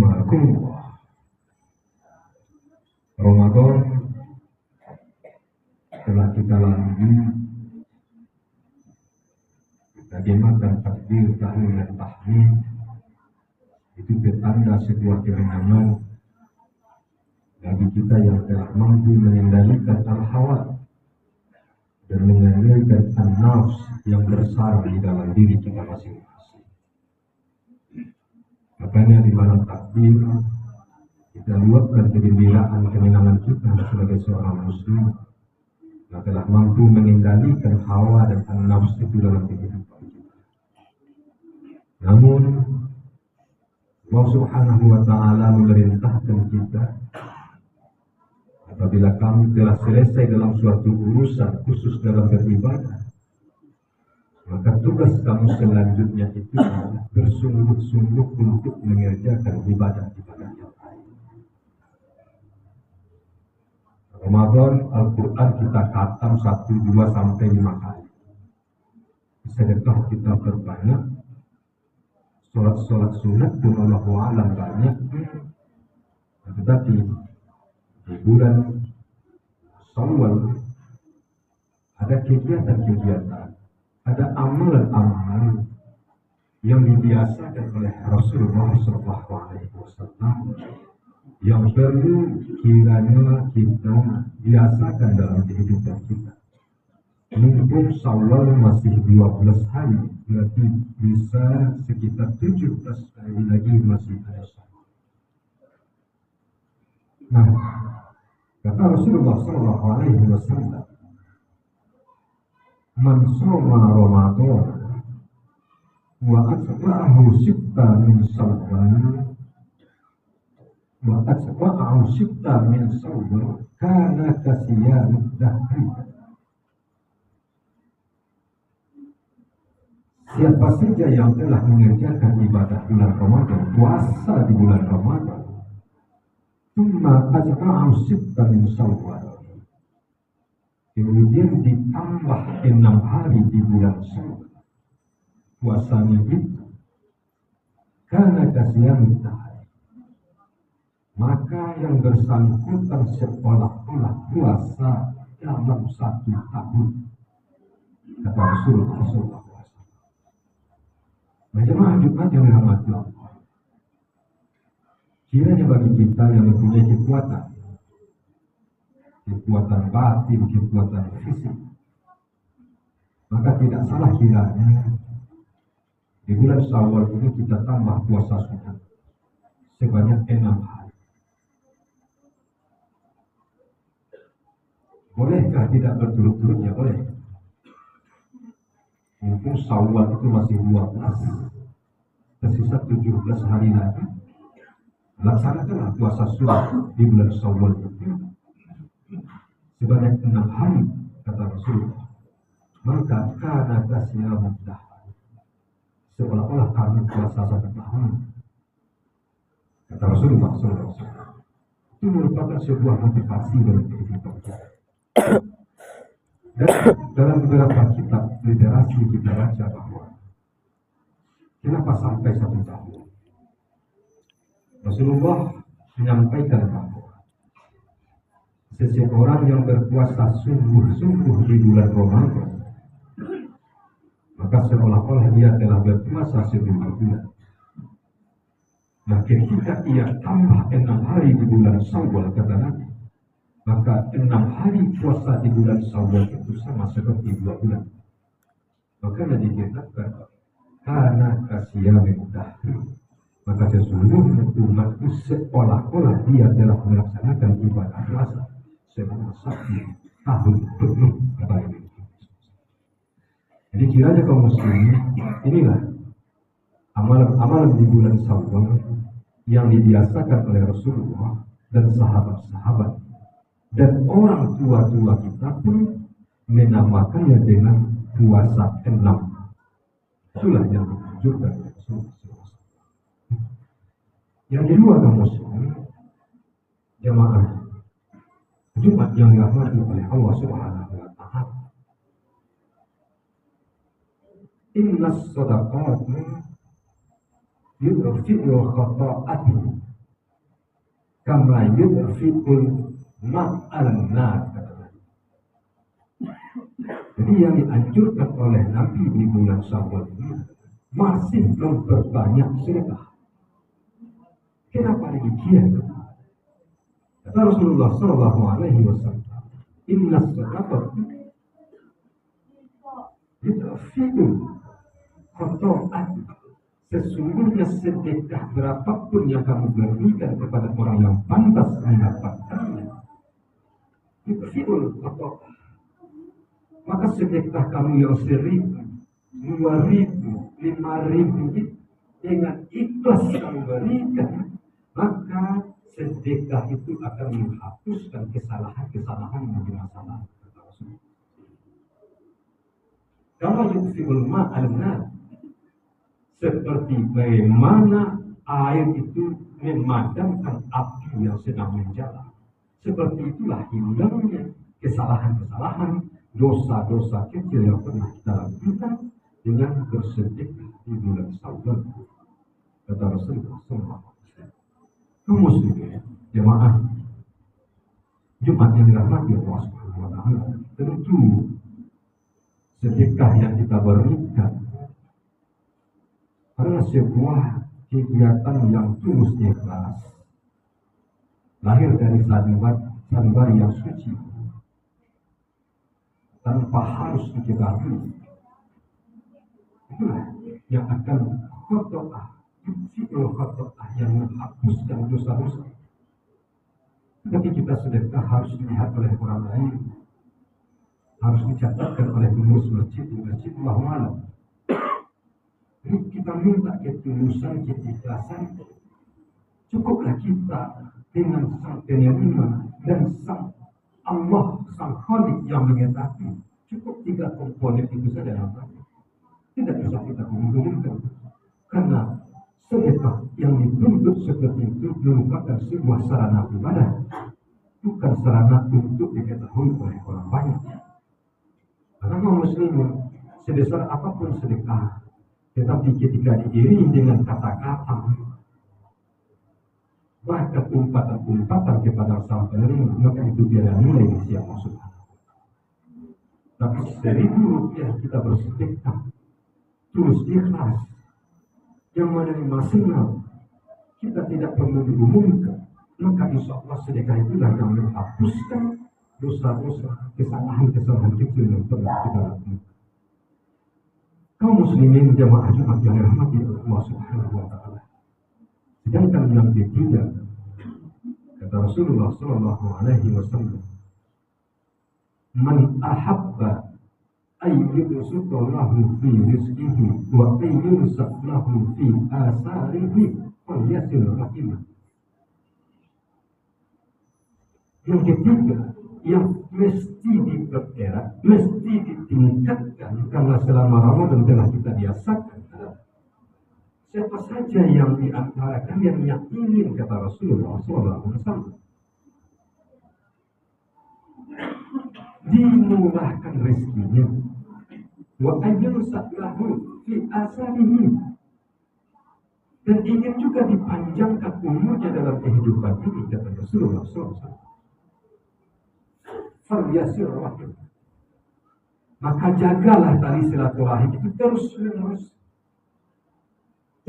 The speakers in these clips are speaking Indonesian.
rahimakumullah. Ramadan telah kita lalui. Bagaimana takbir, tahlil dan tahmid itu bertanda sebuah kemenangan bagi kita yang telah mampu mengendalikan al-hawa dan mengendalikan an-nafs yang bersarang di dalam diri kita masing-masing. Makanya di malam takbir kita luapkan kegembiraan kemenangan kita sebagai seorang muslim yang telah mampu mengendalikan hawa dan an-nafs itu dalam kehidupan kita. Namun Allah Subhanahu wa ta'ala memerintahkan kita apabila kamu telah selesai dalam suatu urusan khusus dalam beribadah, maka tugas kamu selanjutnya itu adalah bersungguh-sungguh untuk mengerjakan ibadah-ibadah yang lain. Ramadan Al-Quran kita khatam 1, 2, sampai 5 kali. Sedekah kita berbanyak, sholat sunat pun Allahu a'lam banyak. Tetapi di bulan Syawal ada kegiatan-kegiatan, ada amalan-amalan yang dibiasakan oleh Rasulullah SAW yang perlu kiranya kita biasakan dalam kehidupan kita. Mumpung Syawal masih 12 hari, berarti bisa sekitar 17 hari lagi masih ada Syawal. Nah, kata Rasulullah SAW, man shoma Ramadan wa atba'ahu sitta min Syawal kana kasiyamid dahri. Siapa saja yang telah mengerjakan ibadah bulan Ramadan, puasa di bulan Ramadan, thumma atba'ahu sitta min Syawal, kemudian ditambah 6 hari di bulan Syawal puasanya itu, karena kasiyamid dahri, maka yang bersangkutan seolah-olah puasa dalam 1 tahun, kata Rasulullah SAW. Nah, jemaah Jumat yang dirahmati Allah, kiranya bagi kita yang mempunyai kekuatan batin, kekuatan fisik, maka tidak salah kiranya di bulan Syawal ini kita tambah puasa sunat sebanyak 6 hari. Bolehkah tidak berturut-turut? Ya boleh. Mungkin Syawal itu masih 12, tersisa 17 hari lagi. Laksanakanlah puasa sunat di bulan Syawal itu sebanyak 6 hari, kata Rasulullah. Maka kana kasiyamud dahri, seolah-olah kami puasa 1 tahun, kata Rasulullah SAW. Itu merupakan sebuah motivasi dalam kehidupan kita. Dan dalam beberapa kitab literasi kita baca bahwa kenapa sampai 1 tahun? Rasulullah menyampaikan bahwa seseorang yang berpuasa sungguh-sungguh di bulan Ramadan, maka seolah-olah dia telah berpuasa 10 bulan. Nah, ketika ia tambah 6 hari di bulan Syawal, kata Nabi, maka 6 hari puasa di bulan Syawal itu sama seperti 2 bulan. Maka dikatakan karena kasiyamid dahri, maka sesungguhnya umatku seolah-olah dia telah melaksanakan ibadah puasa selama 1 tahun penuh, kata Nabi. Jadi kiranya kaum muslimin, inilah amalan-amalan di bulan Syawal yang dibiasakan oleh Rasulullah dan sahabat-sahabat, dan orang tua-tua kita pun menamakannya dengan puasa 6. Itulah yang dianjurkan oleh Rasulullah. Yang kedua, kaum muslimin, jamaah Jumat yang dirahmati oleh Allah Subhanahu wa ta'ala, inna sadaqat yudfi'u khata'ati kama yudfi'ul ma'al nar. Jadi yang dianjurkan oleh Nabi di bulan Syawal ini masih memperbanyak sedekah. Kenapa demikian? Kata Rasulullah Sallallahu Alaihi Wasallam, Inna sedekah yudfi'ul khoto'at. Sesungguhnya sedekah berapapun yang kamu berikan kepada orang yang pantas mendapatkannya, yudfi'ul khoto'at, maka sedekah kamu yang 1.000, 2.000, 5.000 dengan ikhlas kamu berikan, maka sedekah itu akan menghapuskan kesalahan-kesalahan yang di masa lalu. Kalau yudfi'ul ma'al nar, seperti bagaimana air itu memadamkan api yang sedang menyala, seperti itulah hilangnya kesalahan-kesalahan, dosa-dosa kecil yang pernah kita lakukan dengan bersedekah di bulan Syawal. Kata Rasulullah SAW. Kaum muslimin, jemaah Jumat yang dirahmati Allah Subhanahu wa taala, tentu sedekah yang kita berikan adalah sebuah kegiatan yang tulus ikhlas, lahir dari sanubari yang suci, tanpa harus diketahui. Itulah yang akan khoto'ah, fi'il khoto'ah, yang menghapuskan dosa-dosa. Tapi kita sedekah harus dilihat oleh orang lain, harus dicatatkan oleh pengurus masjid di masjid Allah. Jadi kita minta ketulusan, keikhlasan. Cukuplah kita dengan sang penerima dan sang Allah, sang Khalik yang mengetahui. Cukup 3 komponen itu saja namanya. Tidak bisa kita menggulingkan, karena sedekah yang dituntut seperti itu merupakan sebuah sarana ibadah, bukan sarana untuk diketahui oleh orang banyak. Karena kaum muslimin, sebesar apapun sedekah, tetapi ketika diiringi dengan kata-kata, bahkan umpatan-umpatan kepada sang penerima, maka itu tiada nilai di sisi Allah Subhanahu. Tapi 1.000 rupiah kita bersedekah tulus ikhlas, yang menerima senang, kita tidak perlu diumumkan, maka insya Allah sedekah itulah yang menghapuskan dosa-dosa, kesalahan-kesalahan kecil yang pernah kita lakukan. Kaum muslimin jamaah Jumat yang dirahmati Allah Subhanahu wa taala. Sedangkan yang ketiga, kata Rasulullah Sallallahu Alaihi Wasallam, man ahabba ayyubsutallahu fi rizqihi wa ayyubsatlahu fi asarihi falyasil rahimah. Yang ketiga, yang mesti dipererat, mesti ditingkatkan, karena selama Ramadan telah kita biasakan, siapa saja yang di antara kalian yang ingin, kata Rasulullah SAW, dimurahkan rezekinya, wa ayyusatlahu fi asarihi, dan ingin juga dipanjangkan umurnya dalam kehidupan ini, kata Rasulullah SAW, falyasir rahim, maka jagalah tali silaturahim itu terus menerus.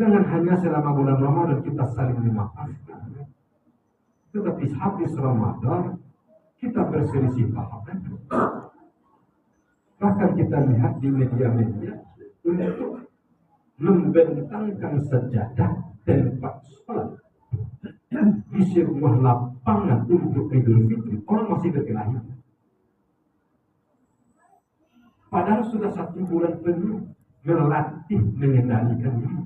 Jangan hanya selama bulan Ramadan kita saling memaafkan, tetapi habis Ramadan kita berselisih paham. Bahkan kita lihat di media-media untuk membentangkan sajadah tempat sholat di sebuah lapangan untuk Idul Fitri, orang masih berkelahi. Padahal sudah 1 bulan penuh melatih mengendalikan diri.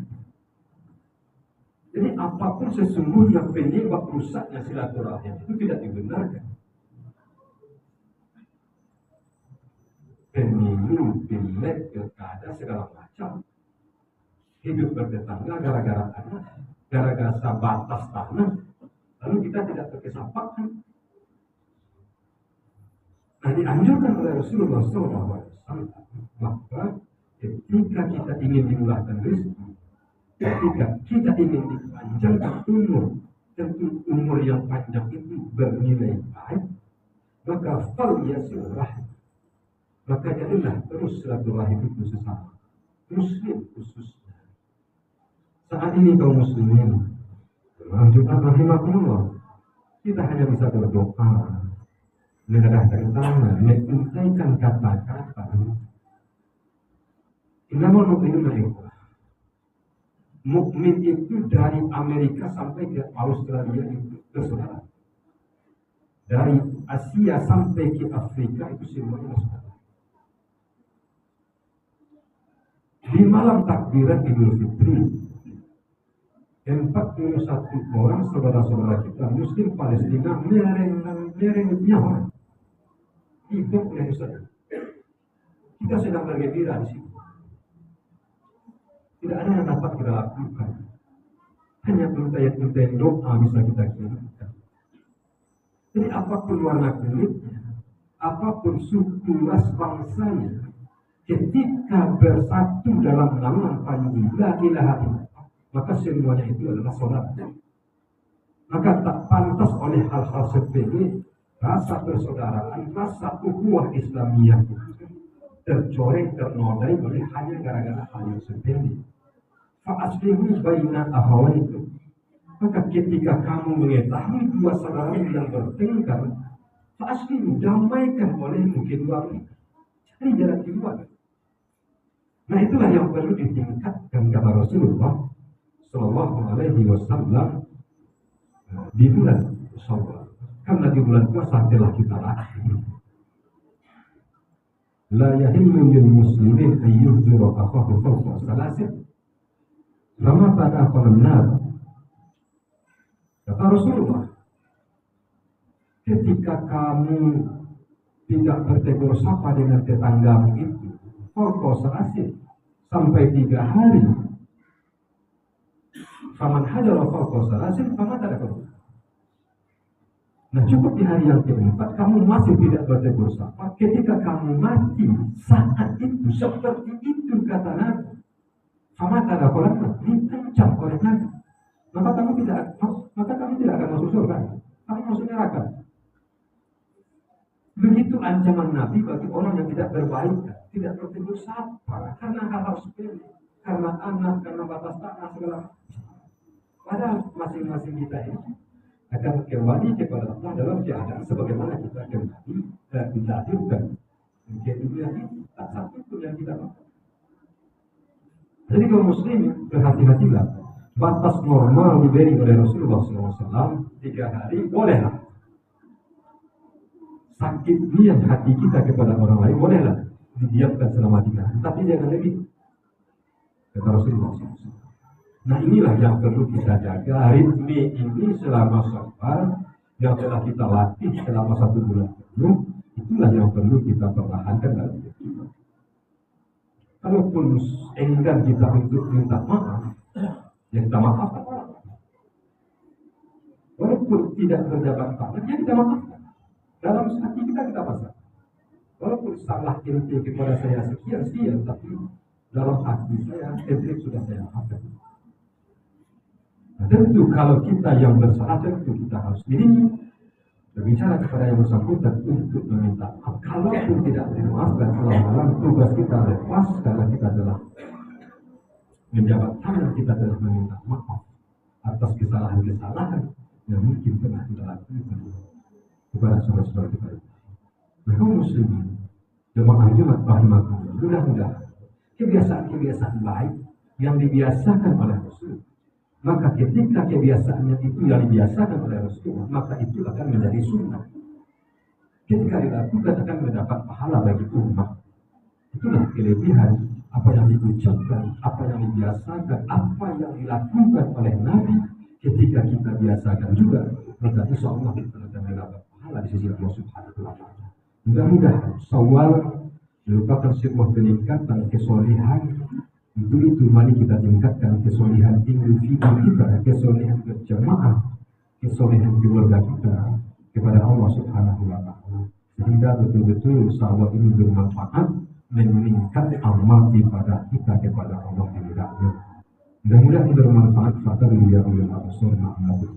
Jadi apapun sesungguhnya penyebab rusaknya silaturahim itu tidak dibenarkan. Pemilu, pileg, pilkada, segala macam. Hidup bertetangga gara-gara tanah, gara-gara batas tanah, lalu kita tidak terkesampaian. Nah, dianjurkan oleh Rasulullah SAW, maka ketika kita ingin dimurahkan rezeki, ketika kita ingin dipanjangkan umur tentu umur yang panjang itu bernilai baik, maka fal yasil rahim, maka jadilah terus silaturahim itu sesama muslim khususnya. Saat ini kaum muslimin, Jumat rahimahullah, kita hanya bisa berdoa, mengadahkan tangan, mengucapkan kata-kata. Innamal mu'minuna ikhwah. Mukmin itu dari Amerika sampai ke Australia itu bersaudara. Dari Asia sampai ke Afrika itu semuanya bersaudara. Di malam takbiran Idul Fitri, 41 orang saudara-saudara kita Muslim Palestina mereng nyawa hidup oleh Israel. Kita sedang bergembira di situ. Tidak ada yang dapat kita lakukan. Hanya untayan-untayan doa bisa kita kirimkan. Jadi apapun warna kulitnya, apapun suku ras bangsanya, ketika bersatu dalam nama panggilan la ilaha illallah, maka semuanya itu adalah saudara. Maka tak pantas oleh hal-hal sepele rasa persaudaraan, rasa ukhuwah Islamiyah itu tercoreng, ternodai oleh hanya gara-gara hal yang sepele. Fa'aslihu baina akhawaikum. Maka ketika kamu mengetahui dua saudara yang bertengkar, fa'aslihu, damaikan olehmu kedua mereka. Cari jalan keluar. Nah itulah yang perlu ditingkatkan kata Rasulullah Sallallahu Alaihi Wasallam di bulan Syawal. Karena di bulan puasa telah kita latih. La yahillu lil muslimin an yuhjura akhahu fawqa salasin fama tadakhal an-nar. Kata Rasulullah, ketika kamu tidak bertegur sapa dengan tetanggamu itu fawqa salasin sampai 3 hari, faman hajara fawqa salasin fama tadakhal. Nah cukup di hari yang keempat kamu masih tidak bertegur sapa, ketika kamu mati saat itu seperti itu kata Nabi, fama tadakhal, diancam oleh Nabi, maka kamu tidak akan masuk surga, kamu masuk neraka. Begitu ancaman Nabi bagi orang yang tidak berbaik, tidak bertegur sapa karena hal-hal sepele, karena anak, karena batas tanah segala macam. Padahal masing-masing kita ini akan kembali kepada Allah dalam keadaan sebagaimana kita kembali dilahirkan ke dunia ini, tak satu pun yang kita lakukan. Jadi kaum muslim berhati-hatilah. Batas normal diberi oleh Rasulullah SAW 3 hari, bolehlah. Sakit niat hati kita kepada orang lain, bolehlah didiamkan selama 3 hari, tapi jangan lebih, kata Rasulullah SAW. Nah inilah yang perlu kita jaga. Ritme ini selama Syawal yang telah kita latih selama 1 bulan penuh, itulah yang perlu kita pertahankan dalam hidup kita. Kalaupun enggan kita untuk minta maaf, ya kita maafkan orang. Walaupun tidak berjabat tangan, ya kita maafkan. Dalam hati kita pasang. Walaupun salah ente kepada saya sekian, tapi dalam hati saya ente sudah saya maafkan. Nah, tentu kalau kita yang bersalah, tentu kita harus diri berbicara kepada yang bersangkutan untuk meminta maaf. Kalaupun tidak dimaafkan, malam tugas kita lepas karena kita telah menjabat tangan, kita telah meminta maaf atas kesalahan-kesalahan yang mungkin pernah kita lakukan kepada saudara-saudara kita. Nah, kaum muslimin, jemaah Jumat rahimahullah, mudah-mudahan kebiasaan-kebiasaan baik yang dibiasakan oleh Rasul, maka ketika kebiasaannya itu yang dibiasakan oleh Rasulullah, maka itu akan menjadi sunnah. Ketika dilakukan akan mendapat pahala bagi umat. Itulah kelebihan apa yang diucapkan, apa yang dibiasakan, apa yang dilakukan oleh Nabi. Ketika kita biasakan juga, maka insya Allah kita akan mendapat pahala di sisi Allah Subhanahu wa Ta'ala. Mudah-mudahan Syawal merupakan sebuah peningkatan kesolehan. Untuk itu mari kita tingkatkan kesolehan individu kita, kesolehan berjamaah, kesolehan keluarga kita kepada Allah Subhanahu wa Ta'ala, sehingga betul-betul Syawal ini bermanfaat, meningkat amal ibadah kita kepada Allah yang mudah-mudahan bermanfaat. Fadhil ya ulil absar ma'amadu.